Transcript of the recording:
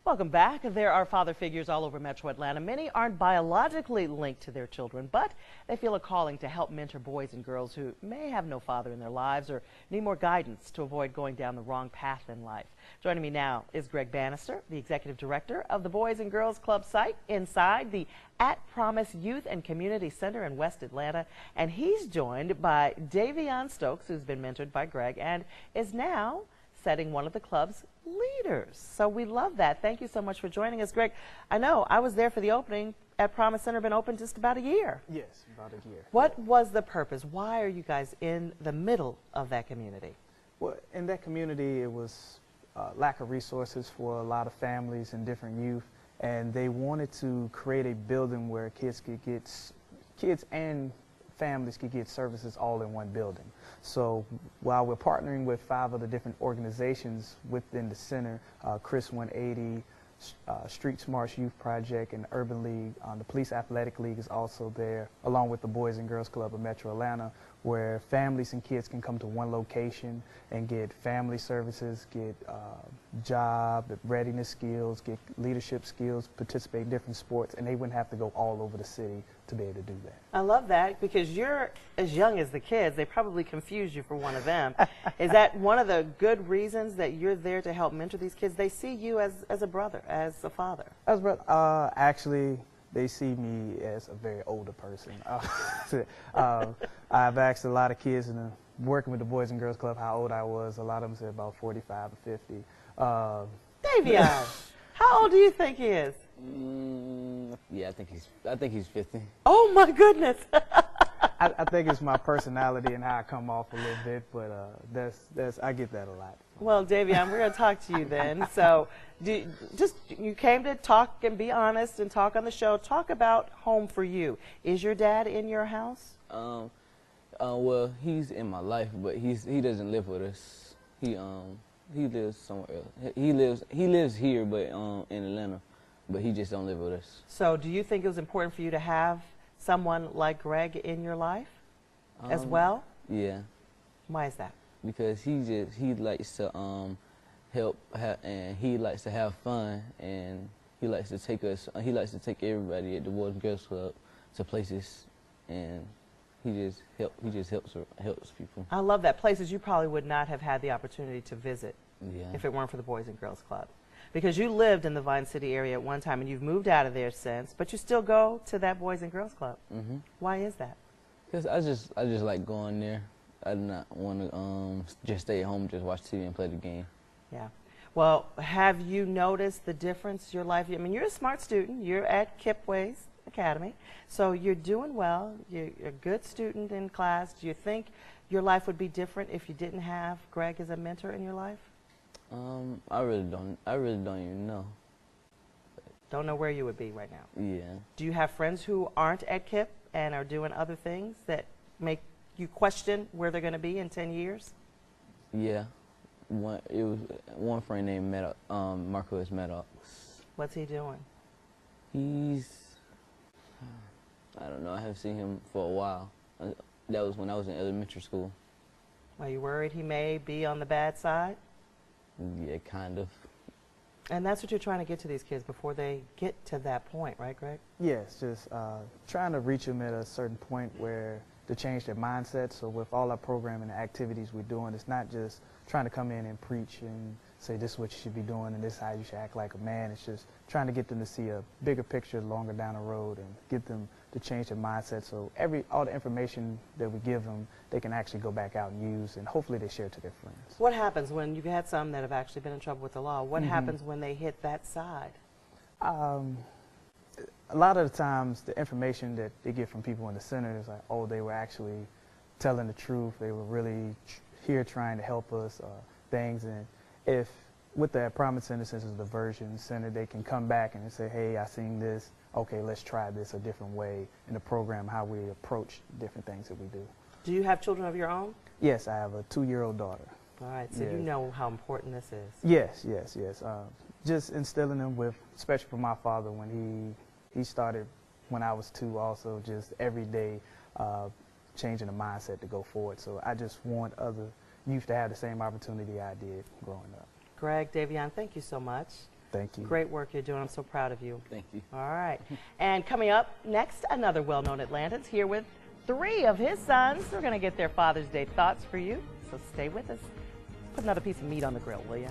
Welcome back. There are father figures all over Metro Atlanta. Many aren't biologically linked to their children, but they feel a calling to help mentor boys and girls who may have no father in their lives or need more guidance to avoid going down the wrong path in life. Joining me now is Greg Bannister, the executive director of the Boys and Girls Club site inside the At Promise Youth and Community Center in West Atlanta. And he's joined by Davion Stokes, who's been mentored by Greg and is now setting one of the club's leaders. So we love that. Thank you so much for joining us, Greg. I know I was there for the opening. At Promise Center been open just about a year. Yes, about a year. What was the purpose? Why are you guys in the middle of that community? Well, in that community, it was lack of resources for a lot of families and different youth, and they wanted to create a building where kids and families could get services all in one building. So while we're partnering with 5 other different organizations within the center, Chris 180, Street Smarts Youth Project, and Urban League, the Police Athletic League is also there, along with the Boys and Girls Club of Metro Atlanta, where families and kids can come to one location and get family services, get job readiness skills, get leadership skills, participate in different sports, and they wouldn't have to go all over the city to be able to do that. I love that because you're as young as the kids. They probably confuse you for one of them. Is that one of the good reasons that you're there to help mentor these kids? They see you as a brother, as a father. As a brother, actually, they see me as a very older person. I've asked a lot of kids working with the Boys and Girls Club how old I was. A lot of them said about 45 or 50. Davion, how old do you think he is? Yeah, I think he's 50. Oh my goodness. I think it's my personality and how I come off a little bit, but I get that a lot. Well, Davion, we're going to talk to you then. So you came to talk and be honest and talk on the show. Talk about home for you. Is your dad in your house? Well, he's in my life, but he doesn't live with us. He lives somewhere else. He lives here, but in Atlanta, but he just don't live with us. So do you think it was important for you to have someone like Greg in your life as well? Yeah. Why is that? Because he likes to help and he likes to have fun, and he likes to take everybody at the Boys and Girls Club to places, and he just helps people. I love that. Places you probably would not have had the opportunity to visit if it weren't for the Boys and Girls Club. Because you lived in the Vine City area at one time and you've moved out of there since, but you still go to that Boys and Girls Club. Mm-hmm. Why is that? Because I just like going there. I do not want to just stay at home, just watch TV and play the game. Yeah. Well, have you noticed the difference your life? I mean, you're a smart student. You're at Kipway's Academy, so you're doing well. You're a good student in class. Do you think your life would be different if you didn't have Greg as a mentor in your life? I really don't even know. Don't know where you would be right now. Yeah. Do you have friends who aren't at KIP and are doing other things that make you question where they're going to be in 10 years? Yeah. It was one friend named Marcus Maddox. What's he doing? I don't know. I haven't seen him for a while. That was when I was in elementary school. Are you worried he may be on the bad side? Yeah, kind of. And that's what you're trying to get to these kids before they get to that point, right, Greg? Yes, just trying to reach them at a certain point where to change their mindset. So with all our programming and activities we're doing, it's not just trying to come in and preach and say this is what you should be doing and this is how you should act like a man. It's just trying to get them to see a bigger picture longer down the road and get them to change their mindset. So all the information that we give them, they can actually go back out and use, and hopefully they share it to their friends. What happens when you've had some that have actually been in trouble with the law? What happens when they hit that side? A lot of the times, the information that they get from people in the center is like, oh, they were actually telling the truth. They were really here trying to help us, things. And if with the Promise Center, since it's the Diversion Center, they can come back and say, hey, I seen this. Okay, let's try this a different way in the program, how we approach different things that we do. Do you have children of your own? Yes, I have a 2-year-old daughter. All right, so you know how important this is. Yes. Just instilling them with, especially for my father when he started when I was 2 also, just every day changing the mindset to go forward. So I just want other youth to have the same opportunity I did growing up. Greg, Davion, thank you so much. Thank you. Great work you're doing. I'm so proud of you. Thank you. All right. And coming up next, another well-known Atlantan's here with 3 of his sons. We're going to get their Father's Day thoughts for you, so stay with us. Put another piece of meat on the grill, will you?